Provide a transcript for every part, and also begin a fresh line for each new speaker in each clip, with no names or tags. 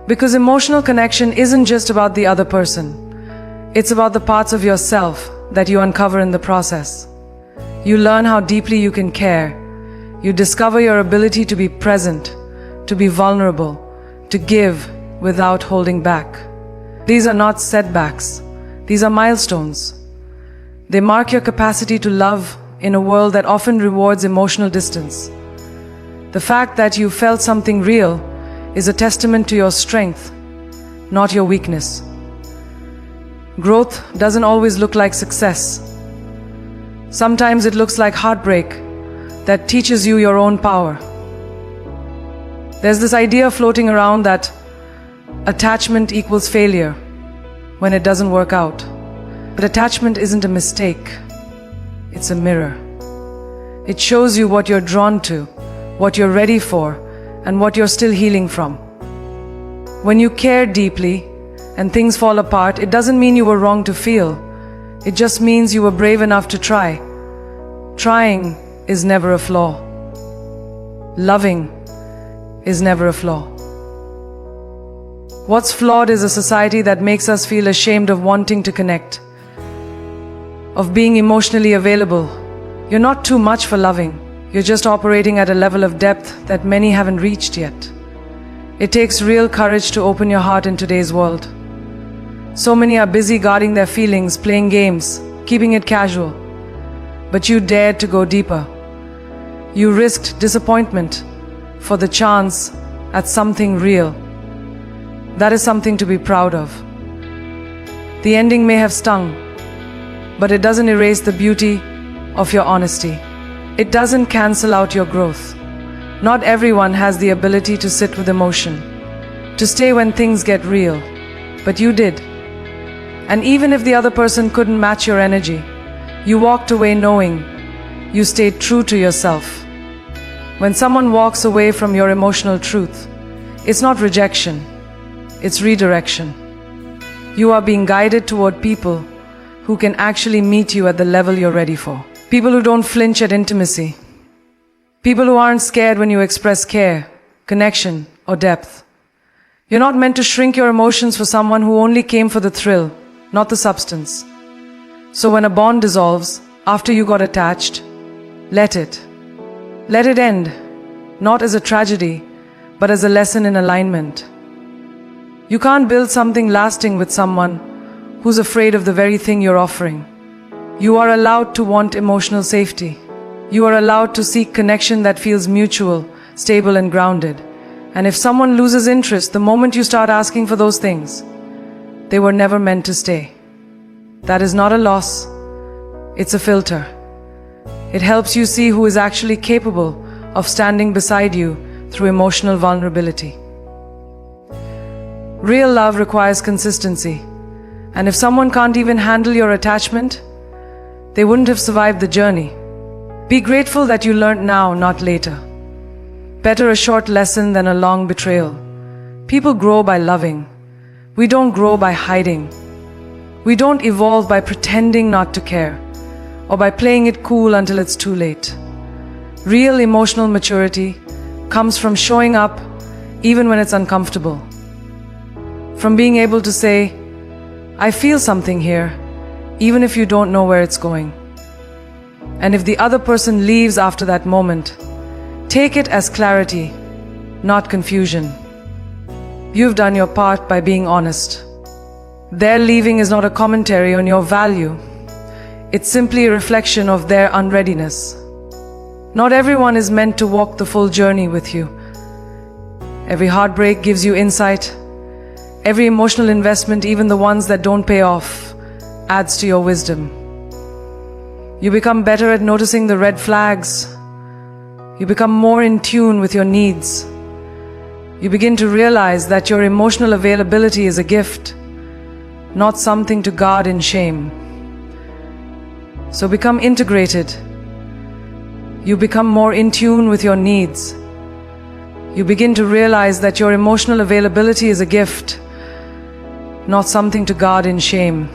Because emotional connection isn't just about the other person. It's about the parts of yourself that you uncover in the process. You learn how deeply you can care. You discover your ability to be present, to be vulnerable, to give without holding back. These are not setbacks. These are milestones. They mark your capacity to love in a world that often rewards emotional distance. The fact that you felt something real is a testament to your strength, not your weakness. Growth doesn't always look like success. Sometimes it looks like heartbreak that teaches you your own power. There's this idea floating around that attachment equals failure when it doesn't work out. But attachment isn't a mistake. It's a mirror. It shows you what you're drawn to, what you're ready for, and what you're still healing from. When you care deeply and things fall apart, it doesn't mean you were wrong to feel. It just means you were brave enough to try. Trying is never a flaw. Loving is never a flaw. What's flawed is a society that makes us feel ashamed of wanting to connect, of being emotionally available. You're not too much for loving. You're just operating at a level of depth that many haven't reached yet. It takes real courage to open your heart in today's world. So many are busy guarding their feelings, playing games, keeping it casual. But you dared to go deeper. You risked disappointment for the chance at something real. That is something to be proud of. The ending may have stung, but it doesn't erase the beauty of your honesty. It doesn't cancel out your growth. Not everyone has the ability to sit with emotion, to stay when things get real, but you did. And even if the other person couldn't match your energy, you walked away knowing you stayed true to yourself. When someone walks away from your emotional truth, it's not rejection, it's redirection. You are being guided toward people who can actually meet you at the level you're ready for. People who don't flinch at intimacy. People who aren't scared when you express care, connection, or depth. You're not meant to shrink your emotions for someone who only came for the thrill, not the substance. So when a bond dissolves, after you got attached, let it. Let it end, not as a tragedy, but as a lesson in alignment. You can't build something lasting with someone who's afraid of the very thing you're offering. You are allowed to want emotional safety. You are allowed to seek connection that feels mutual, stable, and grounded. And if someone loses interest the moment you start asking for those things, they were never meant to stay. That is not a loss. It's a filter. It helps you see who is actually capable of standing beside you through emotional vulnerability. Real love requires consistency. And if someone can't even handle your attachment, they wouldn't have survived the journey. Be grateful that you learned now, not later. Better a short lesson than a long betrayal. People grow by loving. We don't grow by hiding. We don't evolve by pretending not to care, or by playing it cool until it's too late. Real emotional maturity comes from showing up even when it's uncomfortable. From being able to say, I feel something here, even if you don't know where it's going. And if the other person leaves after that moment, take it as clarity, not confusion. You've done your part by being honest. Their leaving is not a commentary on your value. It's simply a reflection of their unreadiness. Not everyone is meant to walk the full journey with you. Every heartbreak gives you insight. Every emotional investment, even the ones that don't pay off, adds to your wisdom. You become better at noticing the red flags. You become more in tune with your needs. You begin to realize that your emotional availability is a gift, not something to guard in shame. So become integrated. You become more in tune with your needs. You begin to realize that your emotional availability is a gift, not something to guard in shame.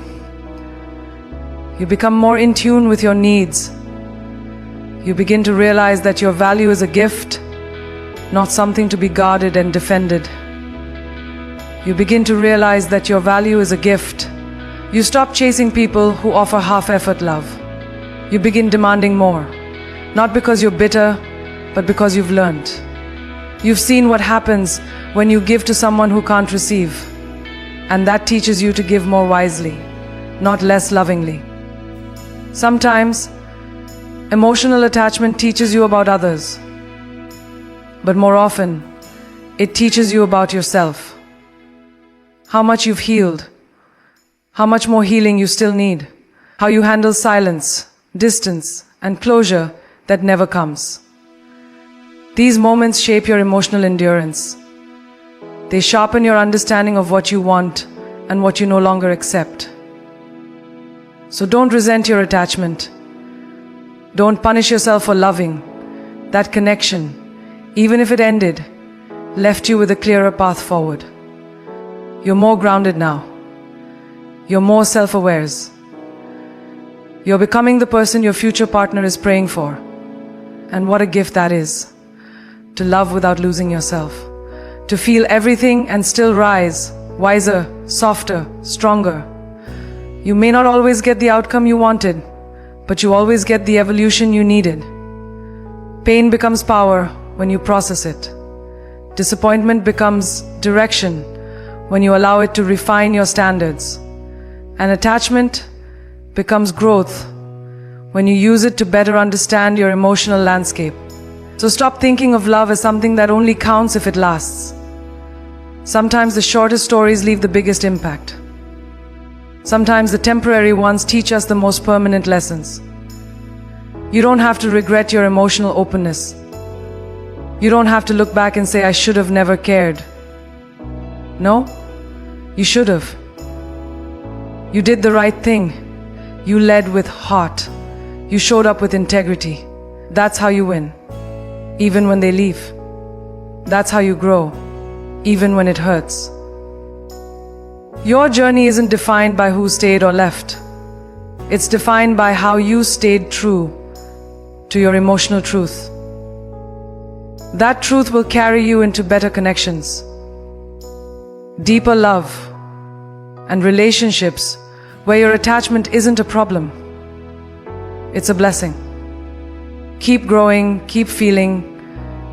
You become more in tune with your needs. You begin to realize that your value is a gift, not something to be guarded and defended. You begin to realize that your value is a gift. You stop chasing people who offer half-effort love. You begin demanding more, not because you're bitter, but because you've learned. You've seen what happens when you give to someone who can't receive, and that teaches you to give more wisely, not less lovingly. Sometimes, emotional attachment teaches you about others, but more often, it teaches you about yourself. How much you've healed, how much more healing you still need, how you handle silence, distance, and closure that never comes. These moments shape your emotional endurance. They sharpen your understanding of what you want and what you no longer accept. So don't resent your attachment. Don't punish yourself for loving. That connection, even if it ended, left you with a clearer path forward. You're more grounded now. You're more self-aware. You're becoming the person your future partner is praying for. And what a gift that is. To love without losing yourself. To feel everything and still rise, wiser, softer, stronger. You may not always get the outcome you wanted, but you always get the evolution you needed. Pain becomes power when you process it. Disappointment becomes direction when you allow it to refine your standards. And attachment becomes growth when you use it to better understand your emotional landscape. So stop thinking of love as something that only counts if it lasts. Sometimes the shortest stories leave the biggest impact. Sometimes the temporary ones teach us the most permanent lessons. You don't have to regret your emotional openness. You don't have to look back and say, I should have never cared. No, you should have. You did the right thing. You led with heart. You showed up with integrity. That's how you win, even when they leave. That's how you grow, even when it hurts. Your journey isn't defined by who stayed or left. It's defined by how you stayed true to your emotional truth. That truth will carry you into better connections, deeper love, and relationships where your attachment isn't a problem. It's a blessing. Keep growing, keep feeling.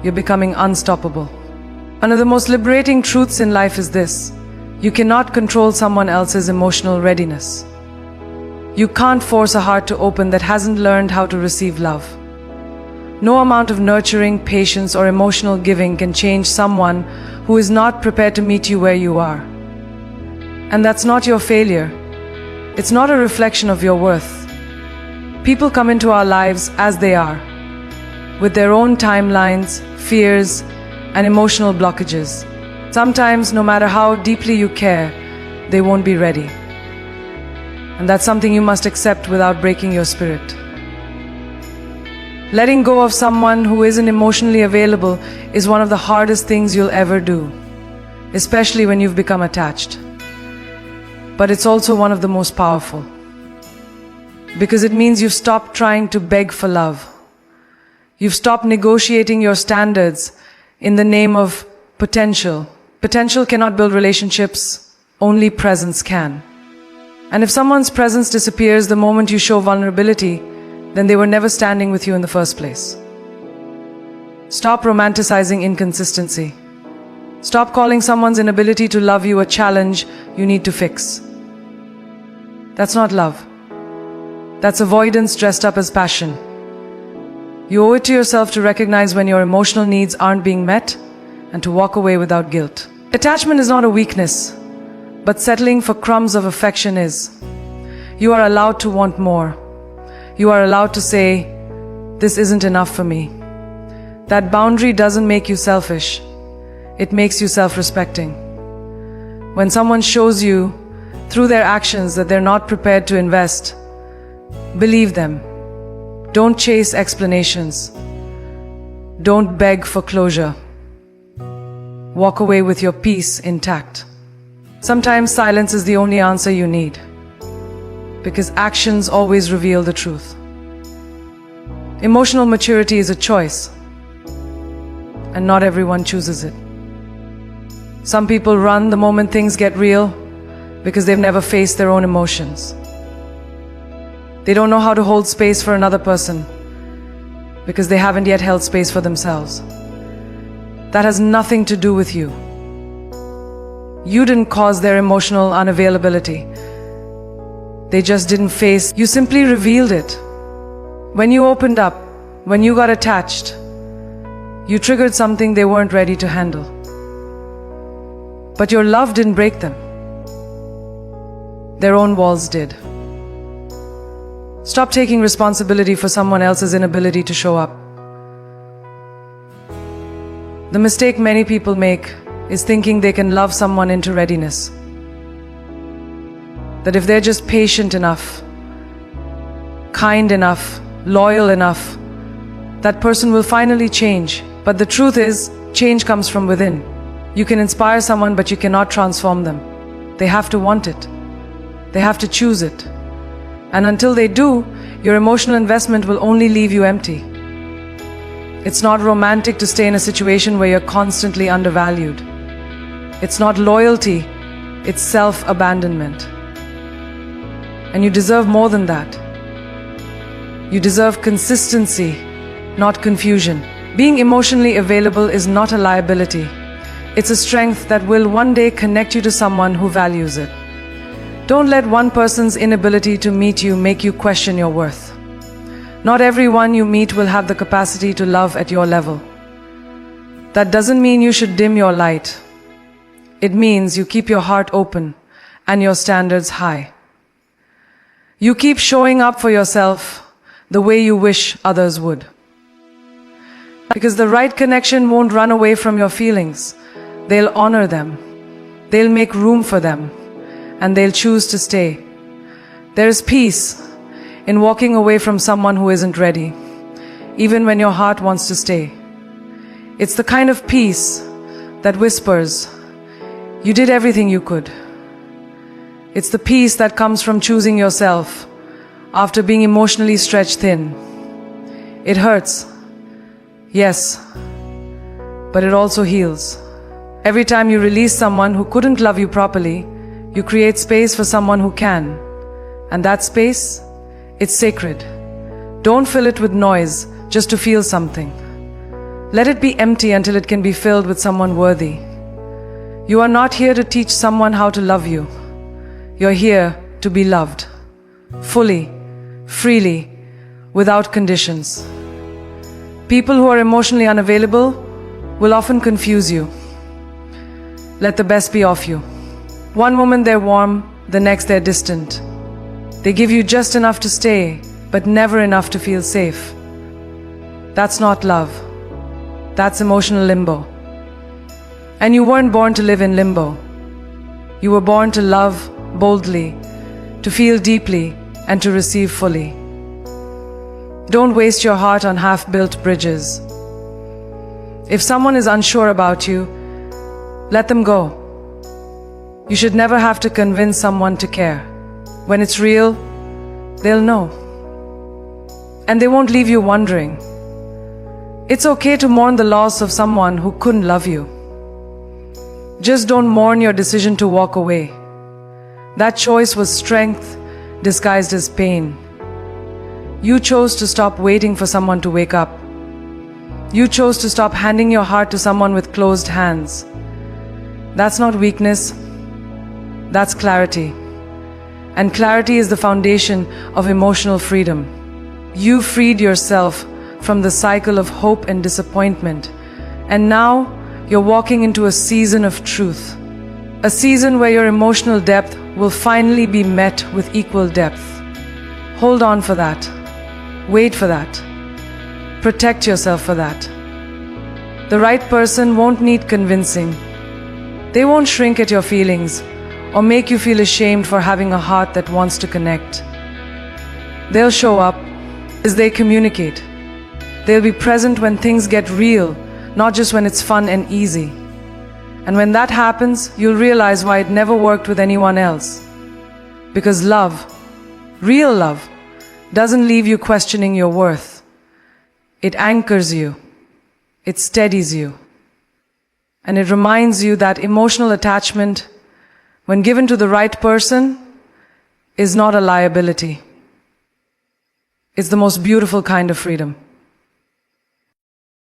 You're becoming unstoppable. One of the most liberating truths in life is this: you cannot control someone else's emotional readiness. You can't force a heart to open that hasn't learned how to receive love. No amount of nurturing, patience, or emotional giving can change someone who is not prepared to meet you where you are. And that's not your failure. It's not a reflection of your worth. People come into our lives as they are, with their own timelines, fears, and emotional blockages. Sometimes, no matter how deeply you care, they won't be ready. And that's something you must accept without breaking your spirit. Letting go of someone who isn't emotionally available is one of the hardest things you'll ever do, especially when you've become attached. But it's also one of the most powerful, because it means you've stopped trying to beg for love. You've stopped negotiating your standards in the name of potential. Potential cannot build relationships, only presence can. And if someone's presence disappears the moment you show vulnerability, then they were never standing with you in the first place. Stop romanticizing inconsistency. Stop calling someone's inability to love you a challenge you need to fix. That's not love. That's avoidance dressed up as passion. You owe it to yourself to recognize when your emotional needs aren't being met and to walk away without guilt. Attachment is not a weakness, but settling for crumbs of affection is. You are allowed to want more. You are allowed to say, this isn't enough for me. That boundary doesn't make you selfish. It makes you self-respecting. When someone shows you through their actions that they're not prepared to invest, believe them. Don't chase explanations. Don't beg for closure. Walk away with your peace intact. Sometimes silence is the only answer you need, because actions always reveal the truth. Emotional maturity is a choice, and not everyone chooses it. Some people run the moment things get real because they've never faced their own emotions. They don't know how to hold space for another person because they haven't yet held space for themselves. That has nothing to do with you. You didn't cause their emotional unavailability. They just didn't face. You simply revealed it. When you opened up, when you got attached, you triggered something they weren't ready to handle. But your love didn't break them. Their own walls did. Stop taking responsibility for someone else's inability to show up. The mistake many people make is thinking they can love someone into readiness. That if they're just patient enough, kind enough, loyal enough, that person will finally change. But the truth is, change comes from within. You can inspire someone, but you cannot transform them. They have to want it. They have to choose it. And until they do, your emotional investment will only leave you empty. It's not romantic to stay in a situation where you're constantly undervalued. It's not loyalty, it's self-abandonment. And you deserve more than that. You deserve consistency, not confusion. Being emotionally available is not a liability. It's a strength that will one day connect you to someone who values it. Don't let one person's inability to meet you make you question your worth. Not everyone you meet will have the capacity to love at your level. That doesn't mean you should dim your light. It means you keep your heart open and your standards high. You keep showing up for yourself the way you wish others would. Because the right connection won't run away from your feelings. They'll honor them. They'll make room for them. And they'll choose to stay. There is peace in walking away from someone who isn't ready, even when your heart wants to stay. It's the kind of peace that whispers, you did everything you could. It's the peace that comes from choosing yourself after being emotionally stretched thin. It hurts, yes, but it also heals. Every time you release someone who couldn't love you properly, you create space for someone who can. And that space, it's sacred. Don't fill it with noise just to feel something. Let it be empty until it can be filled with someone worthy. You are not here to teach someone how to love you. You're here to be loved. Fully, freely, without conditions. People who are emotionally unavailable will often confuse you. Let the best be of you. One moment they're warm, the next they're distant. They give you just enough to stay, but never enough to feel safe. That's not love. That's emotional limbo. And you weren't born to live in limbo. You were born to love boldly, to feel deeply, and to receive fully. Don't waste your heart on half-built bridges. If someone is unsure about you, let them go. You should never have to convince someone to care. When it's real, they'll know. And they won't leave you wondering. It's okay to mourn the loss of someone who couldn't love you. Just don't mourn your decision to walk away. That choice was strength disguised as pain. You chose to stop waiting for someone to wake up. You chose to stop handing your heart to someone with closed hands. That's not weakness. That's clarity. And clarity is the foundation of emotional freedom. You freed yourself from the cycle of hope and disappointment. And now you're walking into a season of truth. A season where your emotional depth will finally be met with equal depth. Hold on for that. Wait for that. Protect yourself for that. The right person won't need convincing. They won't shrink at your feelings or make you feel ashamed for having a heart that wants to connect. They'll show up as they communicate. They'll be present when things get real, not just when it's fun and easy. And when that happens, you'll realize why it never worked with anyone else. Because love, real love, doesn't leave you questioning your worth. It anchors you. It steadies you. And it reminds you that emotional attachment, when given to the right person, is not a liability. It's the most beautiful kind of freedom.